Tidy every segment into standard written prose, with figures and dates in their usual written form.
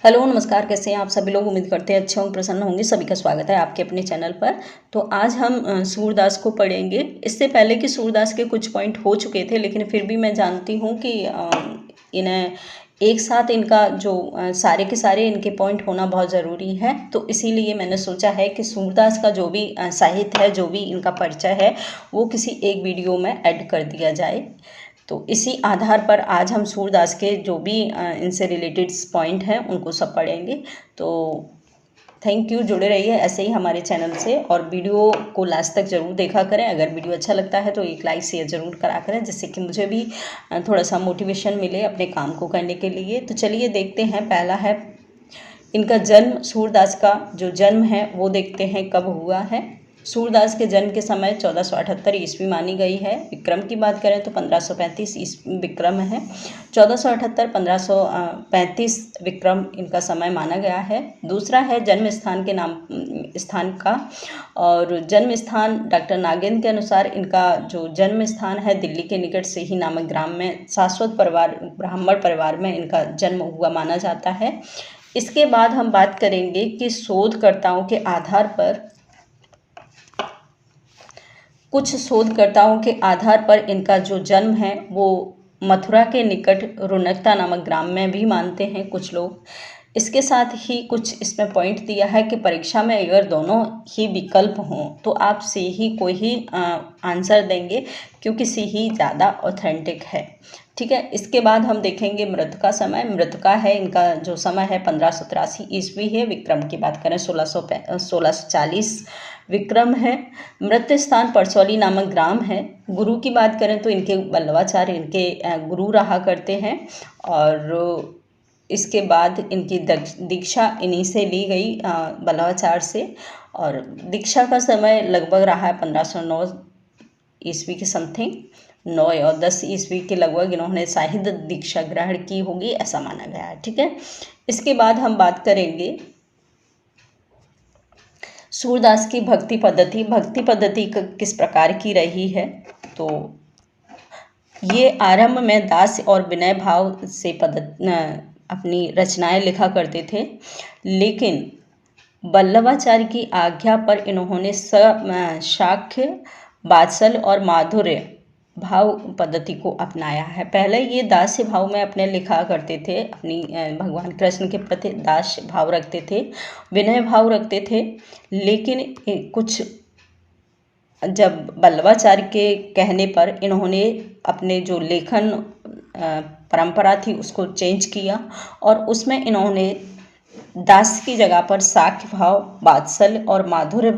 Hello नमस्कार, कैसे हैं आप सभी लोग। उम्मीद करते हैं अच्छे होंगे, प्रसन्न होंगे। सभी का स्वागत है आपके अपने चैनल पर। तो आज हम सूरदास को पढ़ेंगे। इससे पहले कि सूरदास के कुछ पॉइंट हो चुके थे, लेकिन फिर भी मैं जानती हूँ कि इन्हें एक साथ इनका जो सारे के सारे इनके पॉइंट होना बहुत ज़रूरी है। तो इसीलिए मैंने सोचा है कि सूरदास का जो भी साहित्य है, जो भी इनका परिचय है, वो किसी एक वीडियो में ऐड कर दिया जाए। तो इसी आधार पर आज हम सूरदास के जो भी इनसे रिलेटेड पॉइंट हैं उनको सब पढ़ेंगे। तो थैंक यू, जुड़े रहिए ऐसे ही हमारे चैनल से और वीडियो को लास्ट तक ज़रूर देखा करें। अगर वीडियो अच्छा लगता है तो एक लाइक शेयर ज़रूर करा करें, जिससे कि मुझे भी थोड़ा सा मोटिवेशन मिले अपने काम को करने के लिए। तो चलिए देखते हैं। पहला है इनका जन्म। सूरदास का जो जन्म है वो देखते हैं कब हुआ है। सूरदास के जन्म के समय 1478 ईस्वी मानी गई है। विक्रम की बात करें तो 1535 ईस्वी विक्रम है। 1478 1535 विक्रम इनका समय माना गया है। दूसरा है जन्म स्थान के नाम स्थान का, और जन्म स्थान डॉक्टर नागेंद्र के अनुसार इनका जो जन्म स्थान है दिल्ली के निकट से ही नामक ग्राम में शाश्वत परिवार ब्राह्मण परिवार में इनका जन्म हुआ माना जाता है। इसके बाद हम बात करेंगे कि शोधकर्ताओं के आधार पर, कुछ शोधकर्ताओं के आधार पर इनका जो जन्म है वो मथुरा के निकट रुनकता नामक ग्राम में भी मानते हैं कुछ लोग। इसके साथ ही कुछ इसमें पॉइंट दिया है कि परीक्षा में अगर दोनों ही विकल्प हों तो आप सी ही को ही आंसर देंगे, क्योंकि सी ही ज़्यादा ऑथेंटिक है। ठीक है। इसके बाद हम देखेंगे मृतका समय। मृतका है इनका जो समय है 1583 ईस्वी है। विक्रम की बात करें 1640 विक्रम है। मृत स्थान परसौली नामक ग्राम है। गुरु की बात करें तो इनके वल्लभाचार्य इनके गुरु रहा करते हैं, और इसके बाद इनकी दीक्षा इन्हीं से ली गई वल्लभाचार्य से, और दीक्षा का समय लगभग रहा है 1509 ईस्वी के समथिंग। 9 और 10 ईस्वी के लगभग इन्होंने साहित्य दीक्षा ग्रहण की होगी, ऐसा माना गया है। ठीक है। इसके बाद हम बात करेंगे सूरदास की भक्ति पद्धति। भक्ति पद्धति किस प्रकार की रही है, तो ये आरंभ में दास और विनय भाव से अपनी रचनाएं लिखा करते थे, लेकिन वल्लभाचार्य की आज्ञा पर इन्होंने शाक्य, वात्सल और माधुर्य भाव पद्धति को अपनाया है। पहले ये दास्य भाव में अपने लिखा करते थे, अपनी भगवान कृष्ण के प्रति दास्य भाव रखते थे, विनय भाव रखते थे। लेकिन कुछ जब वल्लभाचार्य के कहने पर इन्होंने अपने जो लेखन परंपरा थी उसको चेंज किया, और उसमें इन्होंने दास की जगह पर साक्ष्य भाव, वात्सल्य और माधुर्य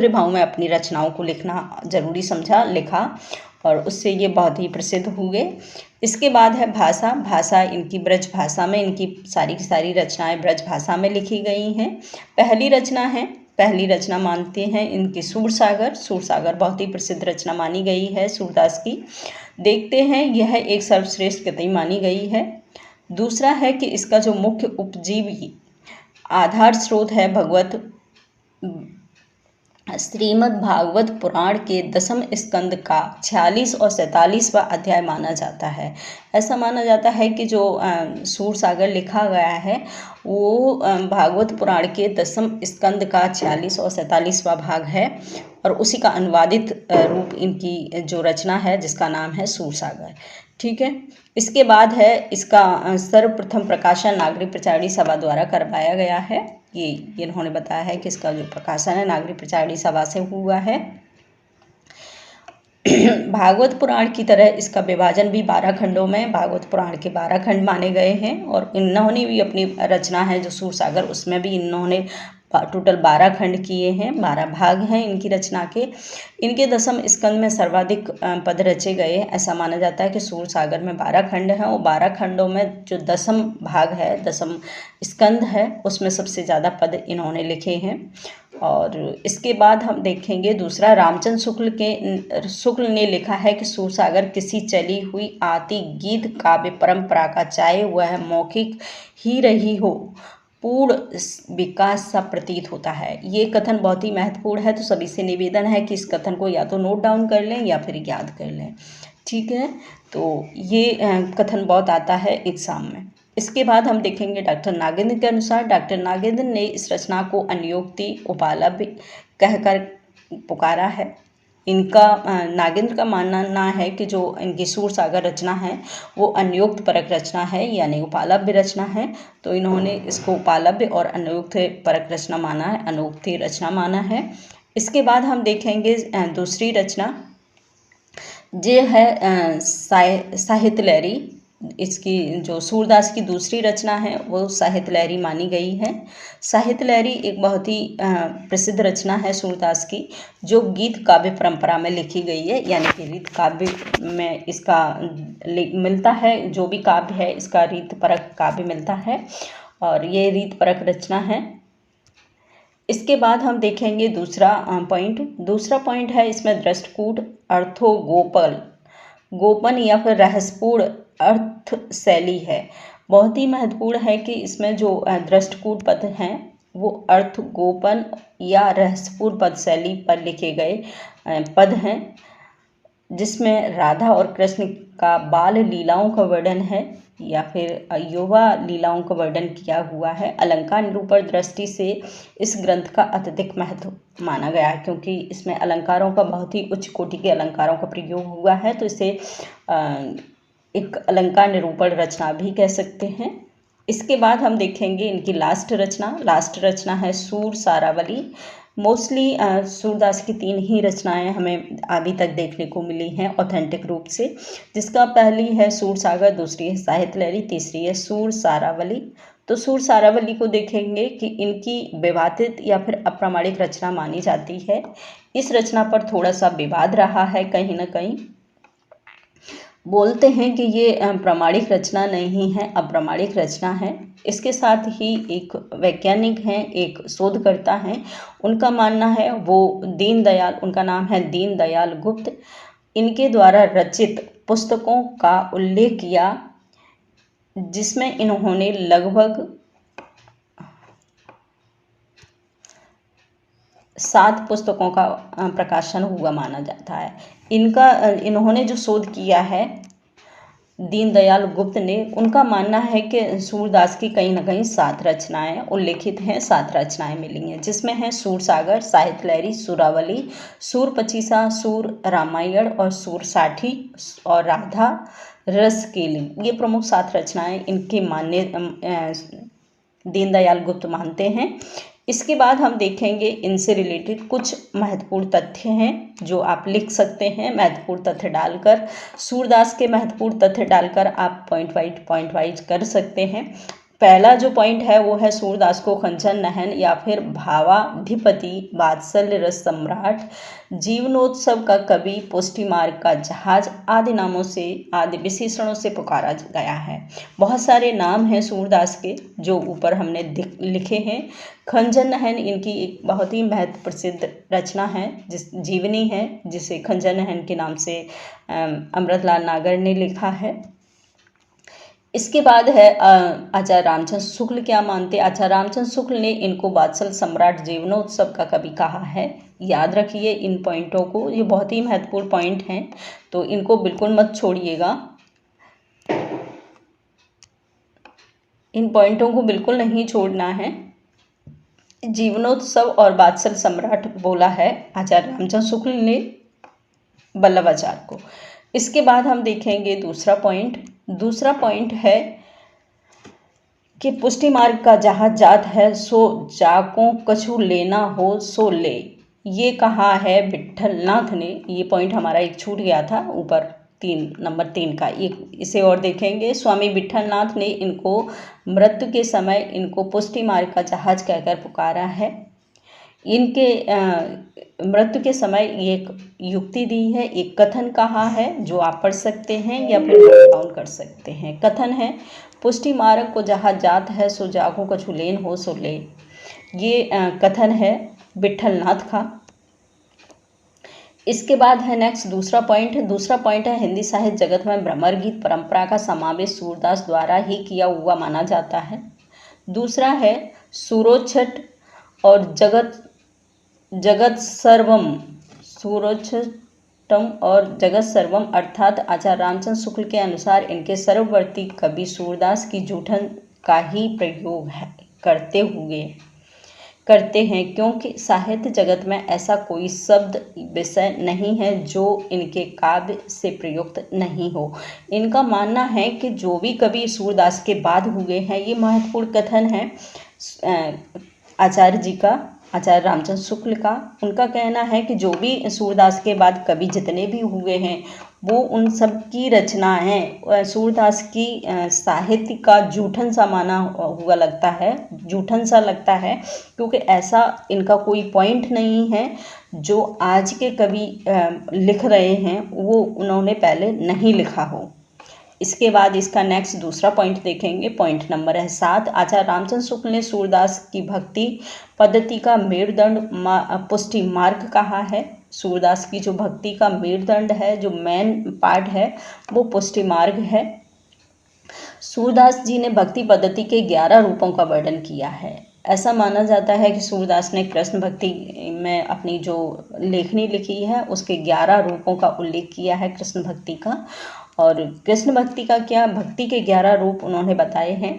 भाव में अपनी रचनाओं को लिखना जरूरी समझा, लिखा, और उससे ये बहुत ही प्रसिद्ध हुए। इसके बाद है भाषा। भाषा इनकी ब्रज भाषा में, इनकी सारी की सारी रचनाएं ब्रज भाषा में लिखी गई हैं। पहली रचना मानते हैं इनकी सूरसागर। सूरसागर बहुत ही प्रसिद्ध रचना मानी गई है सूरदास की। देखते हैं, यह एक सर्वश्रेष्ठ कृति मानी गई है। दूसरा है कि इसका जो मुख्य उपजीवी आधार स्रोत है भगवत श्रीमद् भागवत पुराण के 10वें स्कंद का 46 और 47वां अध्याय माना जाता है। ऐसा माना जाता है कि जो सूरसागर लिखा गया है वो भागवत पुराण के 10वें स्कंद का 46 और 47वां भाग है, और उसी का अनुवादित रूप इनकी जो रचना है जिसका नाम है सूरसागर। ठीक है। इसके बाद है इसका सर्वप्रथम प्रकाशन नागरिक प्रचारणी सभा द्वारा करवाया गया है। ये इन्होंने बताया है कि इसका जो प्रकाशन है नागरिक प्रचारणी सभा से हुआ है। भागवत पुराण की तरह इसका विभाजन भी 12 खंडों में, भागवत पुराण के 12 खंड माने गए हैं, और इन्होंने भी अपनी रचना है जो सूरसागर, उसमें भी इन्होंने टोटल 12 खंड किए हैं, 12 भाग हैं इनकी रचना के। इनके 10वें स्कंद में सर्वाधिक पद रचे गए। ऐसा माना जाता है कि सूरसागर में 12 खंड हैं, और 12 खंडों में जो 10वां भाग है, 10वां स्कंद है, उसमें सबसे ज़्यादा पद इन्होंने लिखे हैं। और इसके बाद हम देखेंगे दूसरा, रामचंद्र शुक्ल ने लिखा है कि सूरसागर किसी चली हुई आती गीत काव्य परंपरा का, चाहे वह मौखिक ही रही हो, पूर्ण विकास सा प्रतीत होता है। ये कथन बहुत ही महत्वपूर्ण है, तो सभी से निवेदन है कि इस कथन को या तो नोट डाउन कर लें या फिर याद कर लें। ठीक है। तो ये कथन बहुत आता है एग्जाम में। इसके बाद हम देखेंगे डॉक्टर नागेंद्र के अनुसार, डॉक्टर नागेंद्र ने इस रचना को अन्योक्ति उपालभ्य कहकर पुकारा है। इनका नागेंद्र का मानना है कि जो इनकी सूरसागर रचना है वो अन्योक्त परक रचना है, यानी उपालभ्य रचना है। तो इन्होंने इसको उपालभ्य और अन्योक्त परक रचना माना है, अनोक्ति रचना माना है। इसके बाद हम देखेंगे दूसरी रचना, ये है साहित्य लहरी। इसकी जो सूरदास की दूसरी रचना है वो साहित्य लहरी मानी गई है। साहित्य लहरी एक बहुत ही प्रसिद्ध रचना है सूरदास की, जो गीत काव्य परंपरा में लिखी गई है, यानी कि रीत काव्य में इसका मिलता है। जो भी काव्य है इसका रीत परक काव्य मिलता है और ये रीत परक रचना है। इसके बाद हम देखेंगे दूसरा पॉइंट है इसमें दृष्टकूट गोपन या फिर रहस्यपूर्ण अर्थ शैली है। बहुत ही महत्वपूर्ण है कि इसमें जो दृष्टकूट पद हैं वो अर्थ गोपन या रहस्यपूर्ण पद शैली पर लिखे गए पद हैं, जिसमें राधा और कृष्ण का बाल लीलाओं का वर्णन है या फिर युवा लीलाओं का वर्णन किया हुआ है। अलंकार निरूपण दृष्टि से इस ग्रंथ का अत्यधिक महत्व माना गया है, क्योंकि इसमें अलंकारों का बहुत ही उच्च कोटि के अलंकारों का प्रयोग हुआ है, तो इसे एक अलंकार निरूपण रचना भी कह सकते हैं। इसके बाद हम देखेंगे इनकी लास्ट रचना है सूर सारावली। मोस्टली सूरदास की 3 ही रचनाएं हमें अभी तक देखने को मिली हैं ऑथेंटिक रूप से, जिसका पहली है सूरसागर, दूसरी है साहित्य लहरी, तीसरी है सूर सारावली। तो सूर सारावली को देखेंगे कि इनकी विवादित या फिर अप्रामाणिक रचना मानी जाती है। इस रचना पर थोड़ा सा विवाद रहा है, कहीं ना कहीं बोलते हैं कि ये प्रामाणिक रचना नहीं है, अप्रामाणिक रचना है। इसके साथ ही एक वैज्ञानिक हैं, एक शोधकर्ता हैं, उनका मानना है वो उनका नाम है दीनदयाल गुप्त, इनके द्वारा रचित पुस्तकों का उल्लेख किया, जिसमें इन्होंने लगभग 7 पुस्तकों का प्रकाशन हुआ माना जाता है। इन्होंने जो शोध किया है दीनदयाल गुप्त ने, उनका मानना है कि सूरदास की कहीं ना कहीं 7 रचनाएं उल्लेखित हैं, 7 रचनाएं मिली हैं, जिसमें है सूरसागर, साहित्य लहरी, सुरावली, सूर पचीसा, सूर रामायण और सूर साठी और राधा रसकेली। ये प्रमुख 7 रचनाएं इनकी दीनदयाल गुप्त मानते हैं। इसके बाद हम देखेंगे इनसे रिलेटेड कुछ महत्वपूर्ण तथ्य हैं जो आप लिख सकते हैं। महत्वपूर्ण तथ्य डालकर, सूरदास के महत्वपूर्ण तथ्य डालकर आप पॉइंट वाइज कर सकते हैं। पहला जो पॉइंट है वो है सूरदास को खंजन नहन या फिर भावाधिपति, वात्सल्य रस सम्राट, जीवनोत्सव का कवि, पुष्टि मार्ग का जहाज आदि विशेषणों से पुकारा गया है। बहुत सारे नाम हैं सूरदास के जो ऊपर हमने लिखे हैं। खंजन नहन इनकी एक बहुत ही महत्व प्रसिद्ध रचना है, जीवनी है, जिसे खंजन नहन के नाम से अमृतलाल नागर ने लिखा है। इसके बाद है आचार्य रामचंद्र शुक्ल क्या मानते। आचार्य रामचंद्र शुक्ल ने इनको वात्सल सम्राट, जीवनोत्सव का कवि कहा है। याद रखिए इन पॉइंटों को, ये बहुत ही महत्वपूर्ण पॉइंट हैं, तो इनको बिल्कुल मत छोड़िएगा। इन पॉइंटों को बिल्कुल नहीं छोड़ना है। जीवनोत्सव और वात्सल सम्राट बोला है आचार्य रामचंद्र शुक्ल ने वल्लभाचार्य को। इसके बाद हम देखेंगे दूसरा पॉइंट है कि पुष्टि मार्ग का जहाँ जात है सो जाको कछु लेना हो सो ले, ये कहा है विट्ठलनाथ ने। ये पॉइंट हमारा एक छूट गया था ऊपर नंबर 3 का, इसे और देखेंगे। स्वामी विट्ठलनाथ ने इनको मृत्यु के समय इनको पुष्टि मार्ग का जहाज कहकर पुकारा है। इनके मृत्यु के समय एक युक्ति दी है, एक कथन कहा है जो आप पढ़ सकते हैं या फिर नोट डाउन कर सकते हैं। कथन है पुष्टि मार्ग को जहाँ जात है सो जाको कछु लेन हो सो ले। ये कथन है विट्ठलनाथ का। इसके बाद है नेक्स्ट दूसरा पॉइंट है हिंदी साहित्य जगत में भ्रमर गीत परंपरा का समावेश सूरदास द्वारा ही किया हुआ माना जाता है। दूसरा है सूरोच्छट और जगत सर्वम, सूरोच्छट सर्वोत्तम और जगत सर्वम अर्थात आचार्य रामचंद्र शुक्ल के अनुसार इनके सर्ववर्ती कवि सूरदास की जूठन का ही प्रयोग करते हैं, क्योंकि साहित्य जगत में ऐसा कोई शब्द विषय नहीं है जो इनके काव्य से प्रयुक्त नहीं हो। इनका मानना है कि जो भी कवि सूरदास के बाद हुए हैं, ये महत्वपूर्ण कथन है आचार्य जी का, आचार्य रामचंद्र शुक्ल का। उनका कहना है कि जो भी सूरदास के बाद कवि जितने भी हुए हैं वो उन सब की रचनाएं सूरदास की साहित्य का जूठन सा माना हुआ लगता है, जूठन सा लगता है, क्योंकि ऐसा इनका कोई पॉइंट नहीं है जो आज के कवि लिख रहे हैं वो उन्होंने पहले नहीं लिखा हो। इसके बाद इसका नेक्स्ट दूसरा पॉइंट देखेंगे, पॉइंट नंबर है 7। आचार्य रामचंद्र शुक्ल ने सूरदास की भक्ति पद्धति का मेरुदंड पुष्टि मार्ग कहा है। सूरदास की जो भक्ति का मेरुदंड है, जो मेन पार्ट है, वो पुष्टि मार्ग है। सूरदास जी ने भक्ति पद्धति के 11 रूपों का वर्णन किया है। ऐसा माना जाता है कि सूरदास ने कृष्ण भक्ति में अपनी जो लेखनी लिखी है उसके 11 रूपों का उल्लेख किया है कृष्ण भक्ति का। और कृष्ण भक्ति का क्या, भक्ति के 11 रूप उन्होंने बताए हैं।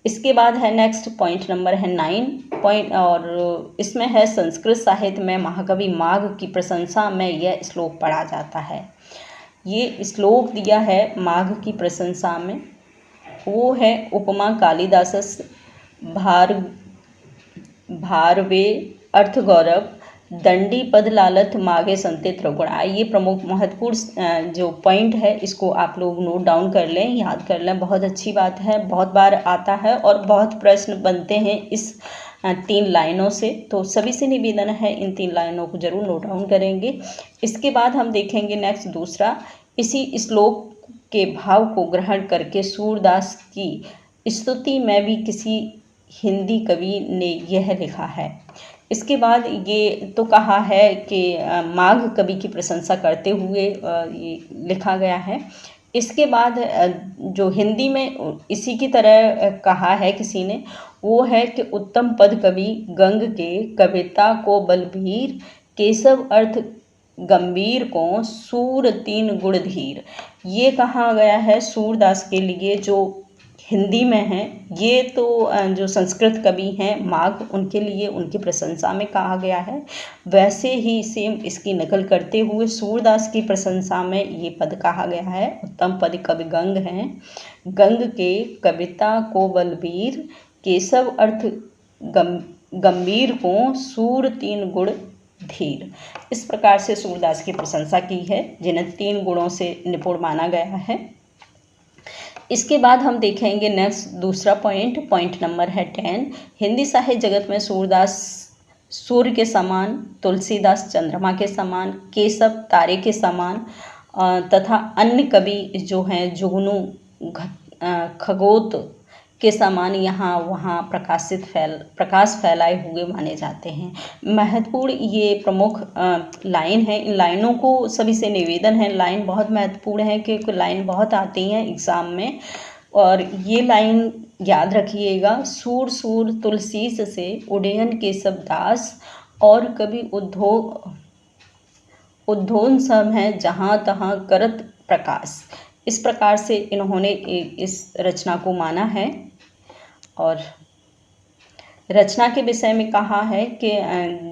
इसके बाद है नेक्स्ट पॉइंट नंबर है 9 पॉइंट, और इसमें है संस्कृत साहित्य में महाकवि माघ की प्रशंसा में यह श्लोक पढ़ा जाता है। ये श्लोक दिया है माघ की प्रशंसा में, वो है उपमा कालिदासस भारवे अर्थ गौरव दंडी पद लालथ माघे संते त्रिगुण। ये प्रमुख महत्वपूर्ण जो पॉइंट है इसको आप लोग नोट डाउन कर लें, याद कर लें, बहुत अच्छी बात है, बहुत बार आता है और बहुत प्रश्न बनते हैं इस 3 लाइनों से। तो सभी से निवेदन है इन 3 लाइनों को जरूर नोट डाउन करेंगे। इसके बाद हम देखेंगे नेक्स्ट दूसरा, इसी श्लोक के भाव को ग्रहण करके सूरदास की स्तुति में भी किसी हिंदी कवि ने यह लिखा है। इसके बाद ये तो कहा है कि माघ कवि की प्रशंसा करते हुए ये लिखा गया है। इसके बाद जो हिंदी में इसी की तरह कहा है किसी ने, वो है कि उत्तम पद कवि गंग के कविता को बलबीर, केशव अर्थ गंभीर को सूर 3 गुण धीर। ये कहा गया है सूरदास के लिए जो हिंदी में है। ये तो जो संस्कृत कवि हैं माघ, उनके लिए उनकी प्रशंसा में कहा गया है। वैसे ही सेम इसकी नकल करते हुए सूरदास की प्रशंसा में ये पद कहा गया है। उत्तम पद कवि गंग हैं, गंग के कविता को बलबीर, केशव अर्थ गंभीर को सूर 3 गुण धीर। इस प्रकार से सूरदास की प्रशंसा की है, जिन्हें 3 गुणों से निपुण माना गया है। इसके बाद हम देखेंगे नेक्स्ट दूसरा पॉइंट नंबर है 10। हिंदी साहित्य जगत में सूरदास सूर्य के समान, तुलसीदास चंद्रमा के समान, केशव तारे के समान तथा अन्य कवि जो हैं जुगनू खगोत के समान यहाँ वहाँ प्रकाश फैलाए हुए माने जाते हैं। महत्वपूर्ण ये प्रमुख लाइन है। इन लाइनों को सभी से निवेदन है, लाइन बहुत महत्वपूर्ण है क्योंकि लाइन बहुत आती हैं एग्ज़ाम में, और ये लाइन याद रखिएगा। सूर सूर तुलसीस से उडयन केशव दास, और कभी उद्धोन सब हैं जहाँ तहाँ करत प्रकाश। इस प्रकार से इन्होंने इस रचना को माना है। और रचना के विषय में कहा है कि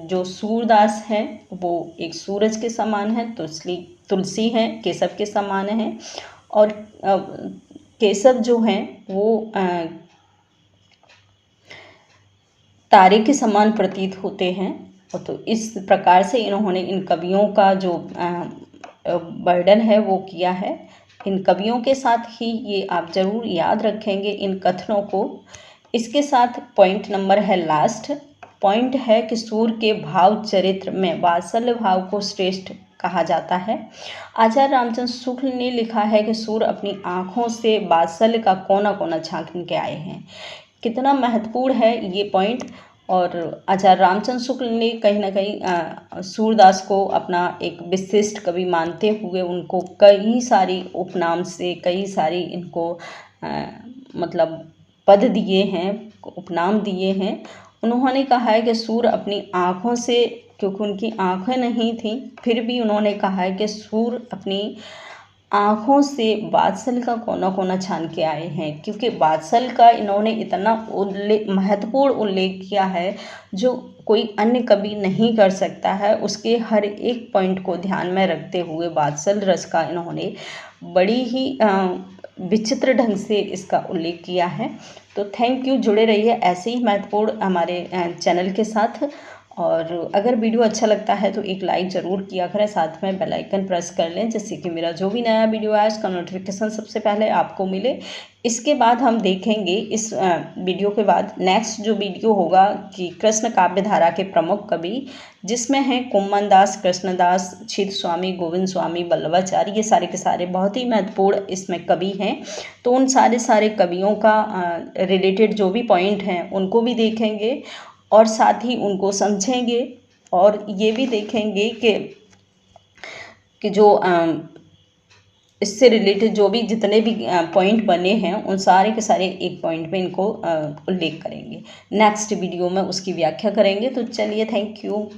जो सूरदास है वो एक सूरज के समान है, तुलसी है केशव के समान है, और केशव जो हैं वो तारे के समान प्रतीत होते हैं। तो इस प्रकार से इन्होंने इन कवियों का जो वर्णन है वो किया है। इन कवियों के साथ ही ये आप जरूर याद रखेंगे इन कथनों को। इसके साथ पॉइंट नंबर है लास्ट पॉइंट है कि सूर के भाव चरित्र में वात्सल्य भाव को श्रेष्ठ कहा जाता है। आचार्य रामचंद्र शुक्ल ने लिखा है कि सूर अपनी आँखों से वात्सल्य का कोना कोना झांक के आए हैं। कितना महत्वपूर्ण है ये पॉइंट। और आचार्य रामचंद्र शुक्ल ने कहीं ना कहीं सूरदास को अपना एक विशिष्ट कवि मानते हुए उनको कई सारी उपनाम से कई सारी इनको मतलब पद दिए हैं, उपनाम दिए हैं। उन्होंने कहा है कि सूर अपनी आँखों से क्योंकि उनकी आँखें नहीं थीं, फिर भी उन्होंने कहा है कि सूर अपनी आँखों से बादशाह का कोना कोना छान के आए हैं, क्योंकि बादशाह का इन्होंने इतना महत्वपूर्ण उल्लेख किया है जो कोई अन्य कवि नहीं कर सकता है। उसके हर एक पॉइंट को ध्यान में रखते हुए बादशाह रस का इन्होंने बड़ी ही विचित्र ढंग से इसका उल्लेख किया है। तो थैंक यू, जुड़े रहिए ऐसे ही महत्वपूर्ण हमारे चैनल के साथ। और अगर वीडियो अच्छा लगता है तो एक लाइक ज़रूर किया करें, साथ में बेल आइकन प्रेस कर लें जिससे कि मेरा जो भी नया वीडियो आए उसका नोटिफिकेशन सबसे पहले आपको मिले। इसके बाद हम देखेंगे इस वीडियो के बाद नेक्स्ट जो वीडियो होगा कि कृष्ण काव्य धारा के प्रमुख कवि, जिसमें हैं कुम्मन दास, कृष्णदास, छिद स्वामी, गोविंद स्वामी, वल्लभाचार्य, ये सारे के सारे बहुत ही महत्वपूर्ण इसमें कवि हैं। तो उन सारे कवियों का रिलेटेड जो भी पॉइंट हैं उनको भी देखेंगे और साथ ही उनको समझेंगे और ये भी देखेंगे कि जो इससे रिलेटेड जो भी जितने भी पॉइंट बने हैं उन सारे के सारे एक पॉइंट पे इनको उल्लेख करेंगे। नेक्स्ट वीडियो में उसकी व्याख्या करेंगे। तो चलिए, थैंक यू।